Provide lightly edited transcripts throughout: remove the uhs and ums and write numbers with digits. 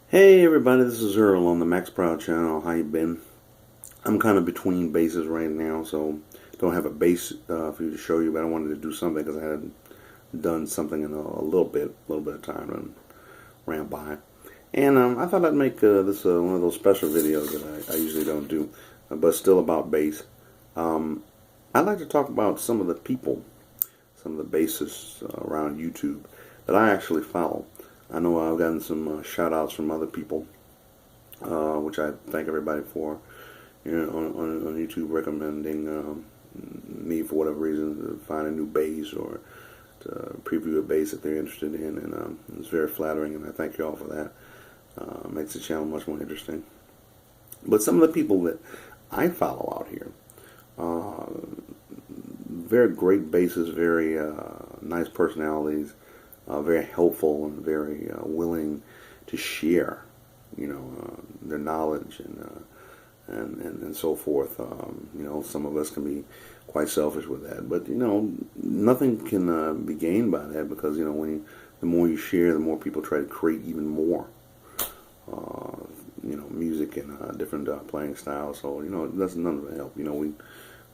Hey everybody, this is Earl on the maxproud channel. How you been? I'm kind of between bases right now, so don't have a base for you to show you, but I wanted to do something because I hadn't done something in a little bit of time and ran by. And I thought I'd make this one of those special videos that I usually don't do, but still about bass. I'd like to talk about some of the people, some of the bassists around YouTube that I actually follow. I know I've gotten some shout outs from other people, which I thank everybody for, on YouTube recommending me for whatever reason to find a new bass or to preview a bass that they're interested in, and it's very flattering, and I thank you all for that. Makes the channel much more interesting. But some of the people that I follow out here, very great bassists, very nice personalities, very helpful and very willing to share, their knowledge and so forth. Some of us can be quite selfish with that, but nothing can be gained by that because the more you share, the more people try to create even more. Music and different playing styles. So that's none of it help.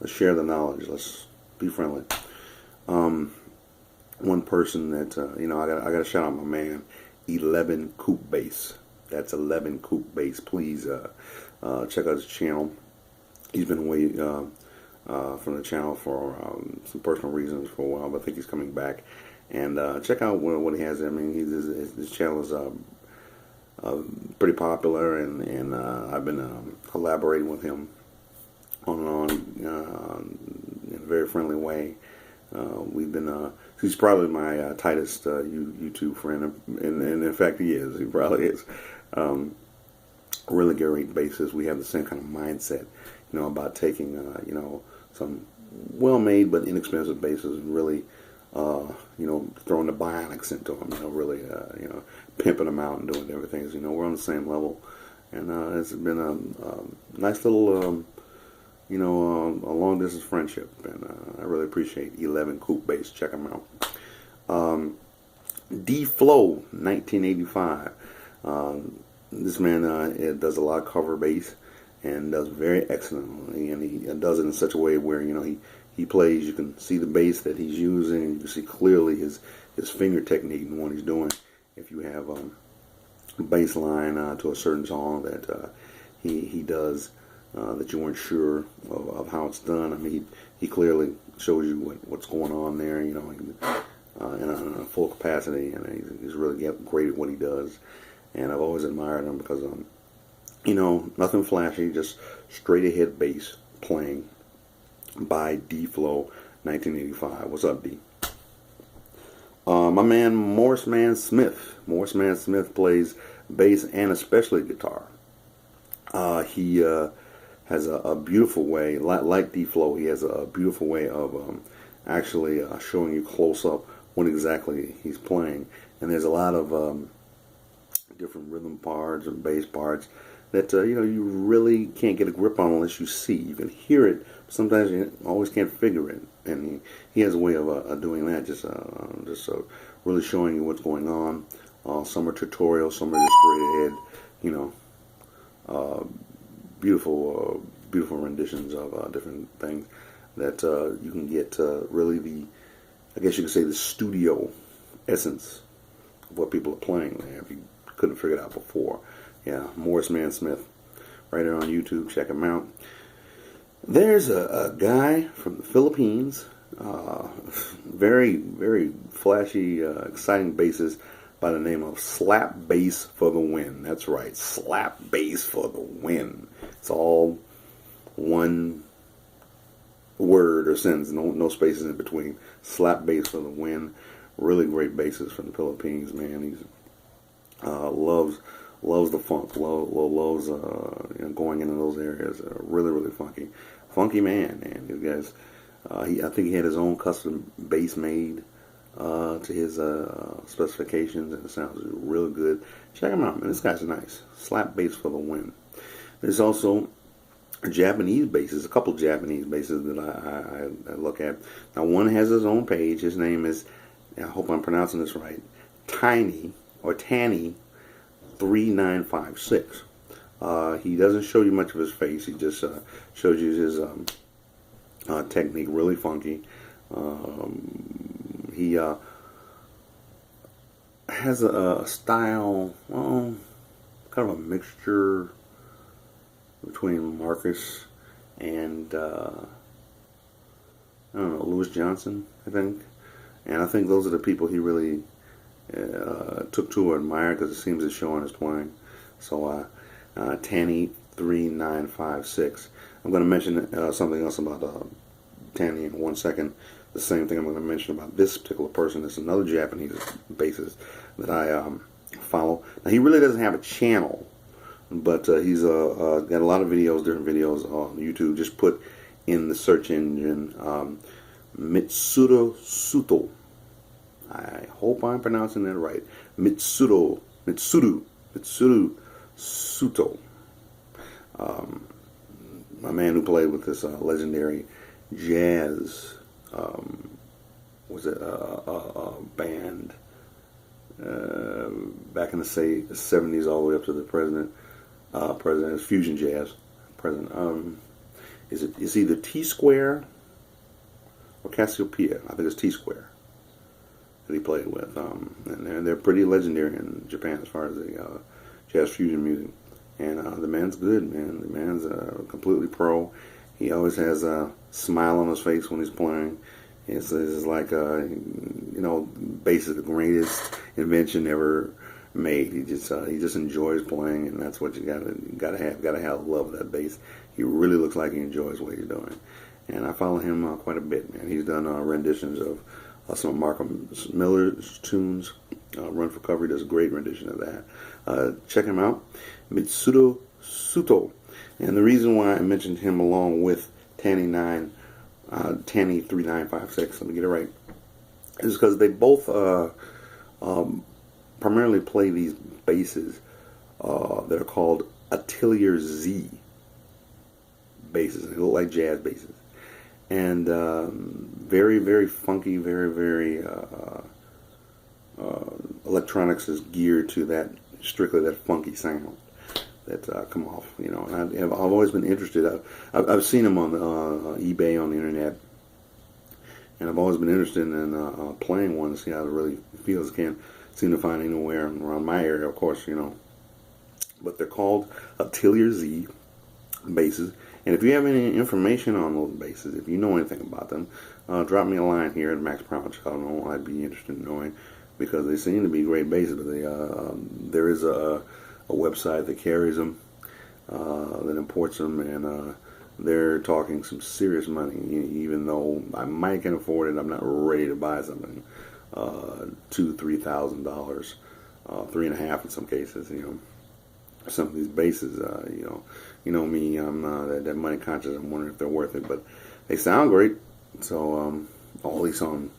Let's share the knowledge. Let's be friendly. One person that I got to shout out my man, 11 Coupe Bass. That's 11 Coupe Bass. Please check out his channel. He's been away from the channel for some personal reasons for a while, but I think he's coming back. And check out what he has. I mean, his channel is pretty popular, and I've been collaborating with him on and on in a very friendly way. We've been he's probably my tightest YouTube friend, and in fact he is. He probably is. Really great bassist. We have the same kind of mindset, about taking some well-made but inexpensive basses and really throwing the bionics into them. Really pimping them out and doing everything. We're on the same level, and it's been a nice little a long distance friendship, and I really appreciate 11 Coupe Bass. Check them out. D Flow 1985. This man does a lot of cover bass and does very excellently, and he does it in such a way where he plays. You can see the bass that he's using, and you can see clearly his finger technique and what he's doing. If you have a bass line to a certain song that he does. That you weren't sure of how it's done. I mean, he clearly shows you what's going on there, in a full capacity, and he's really great at what he does. And I've always admired him because, nothing flashy, just straight ahead bass playing by D Flow 1985. What's up, D? My man Morris Man Smith. Morris Man Smith plays bass and especially guitar. He has a beautiful way, like D-Flow, he has a beautiful way of actually showing you close up what exactly he's playing. And there's a lot of different rhythm parts and bass parts that you really can't get a grip on unless you see. You can hear it, but sometimes you always can't figure it. And he has a way of doing that, just really showing you what's going on. Some are tutorials, some are just straight ahead, beautiful renditions of different things that you can get really I guess you could say the studio essence of what people are playing there if you couldn't figure it out before. Yeah, Morris Man Smith, right there on YouTube. Check him out. There's a guy from the Philippines, very, very flashy, exciting bassist by the name of Slap Bass for the Win. That's right, Slap Bass for the Win. It's all one word or sentence, no spaces in between. Slap Bass for the Win. Really great bassist from the Philippines, man. He's loves the funk, loves going into those areas. Really funky man. These guys. I think he had his own custom bass made to his specifications, and it sounds really good. Check him out, man. This guy's nice. Slap Bass for the Win. There's also Japanese basses, a couple Japanese basses that I look at. Now, one has his own page. His name is, I hope I'm pronouncing this right, Tiny or Tanny 3956. He doesn't show you much of his face. He just shows you his technique, really funky. He has a style, well, kind of a mixture between Marcus and I don't know, Lewis Johnson, I think. And I think those are the people he really took to admire, because it seems to show on his playing. So Tanny3956. I'm going to mention something else about Tanny in 1 second. The same thing I'm going to mention about this particular person is another Japanese bassist that I follow. Now, he really doesn't have a channel, but he's got a lot of videos, different videos on YouTube. Just put in the search engine mitsuru sutoh. I hope I'm pronouncing that right. Mitsuru sutoh. My man who played with this legendary jazz band back in the 70s all the way up to the present is fusion jazz. It's either T Square or Cassiopeia. I think it's T Square that he played with. And they're pretty legendary in Japan as far as the jazz fusion music. And the man's good, man. The man's completely pro. He always has a smile on his face when he's playing. It's like, bass is the greatest invention ever made. He just enjoys playing, and that's what you gotta have love of that bass. He really looks like he enjoys what he's doing. And I follow him quite a bit, man. He's done renditions of some of Markham Miller's tunes. Run for Cover does a great rendition of that. Check him out, Mitsuru Sutoh. And the reason why I mentioned him along with Tanny3956, let me get it right, is because they both primarily play these basses that are called Atelier Z basses. They look like jazz basses. And very, very funky, very, very electronics is geared to that, strictly that funky sound that come off, And I've always been interested. I've seen them on eBay, on the internet, and I've always been interested in playing one to see how it really feels. Can't seem to find anywhere around my area, of course, But they're called Atelier Z basses. And if you have any information on those basses, if you know anything about them, drop me a line here at maxproud. I don't know, I'd be interested in knowing, because they seem to be great basses. But there is a website that carries them, that imports them, and they're talking some serious money. Even though I might can afford it, I'm not ready to buy something $2,000-3,000, $3,500 in some cases. Some of these basses, me, I'm that money conscious. I'm wondering if they're worth it, but they sound great. So at least on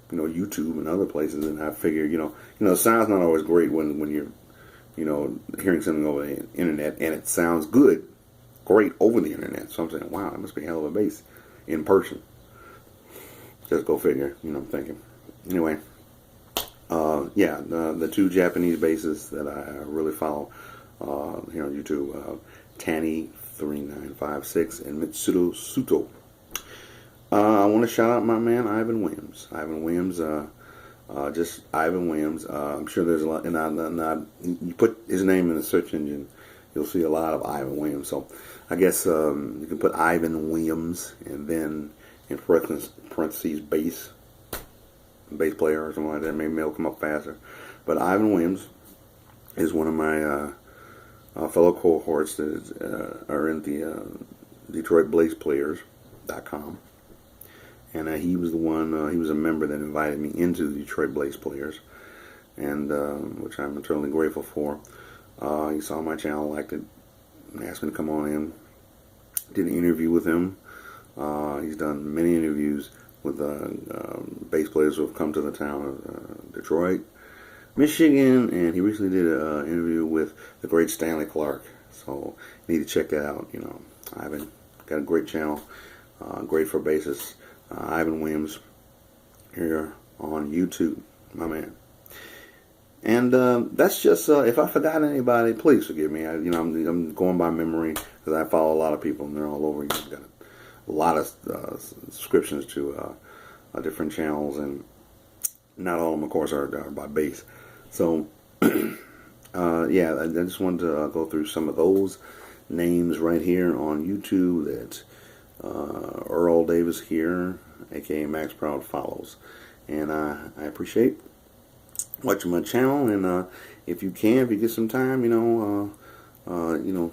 YouTube and other places, and I figure the sound's not always great when you're hearing something over the internet, and it sounds great over the internet. So I'm saying, wow, that must be a hell of a bass in person. Just go figure. I'm thinking. Anyway, the two Japanese bassists that I really follow here on YouTube, Tanny3956 and Mitsuru Sutoh. I want to shout out my man Ivan Williams. Just Ivan Williams. I'm sure there's a lot, and you put his name in the search engine, you'll see a lot of Ivan Williams. So I guess you can put Ivan Williams and then in parentheses bass player or something like that. Maybe it'll come up faster. But Ivan Williams is one of my fellow cohorts that are in the DetroitBlazePlayers.com. And he was the one, he was a member that invited me into the Detroit Blaze Players, and which I'm eternally grateful for. He saw my channel, liked it, and asked me to come on in. Did an interview with him. He's done many interviews with bass players who have come to the town of Detroit, Michigan, and he recently did an interview with the great Stanley Clark. So you need to check that out. Ivan got a great channel, great for bassists. Ivan Williams here on YouTube, my man. And that's just, if I forgot anybody, please forgive me. I'm going by memory because I follow a lot of people and they're all over. I've got a lot of subscriptions to different channels, and not all of them, of course, are by base. So, yeah, I just wanted to go through some of those names right here on YouTube that Earl Davis here, aka Max Proud, follows. And I appreciate watching my channel, and if you get some time,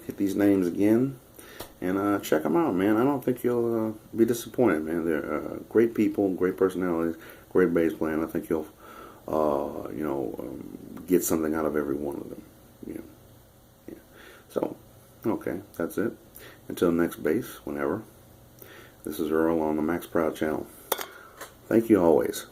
hit these names again and check them out, man. I don't think you'll be disappointed, man. They're great people, great personalities, great bass playing. I think you'll get something out of every one of them. Yeah. So, okay, that's it. Until next bass, whenever. This is Earl on the Max Proud channel. Thank you always.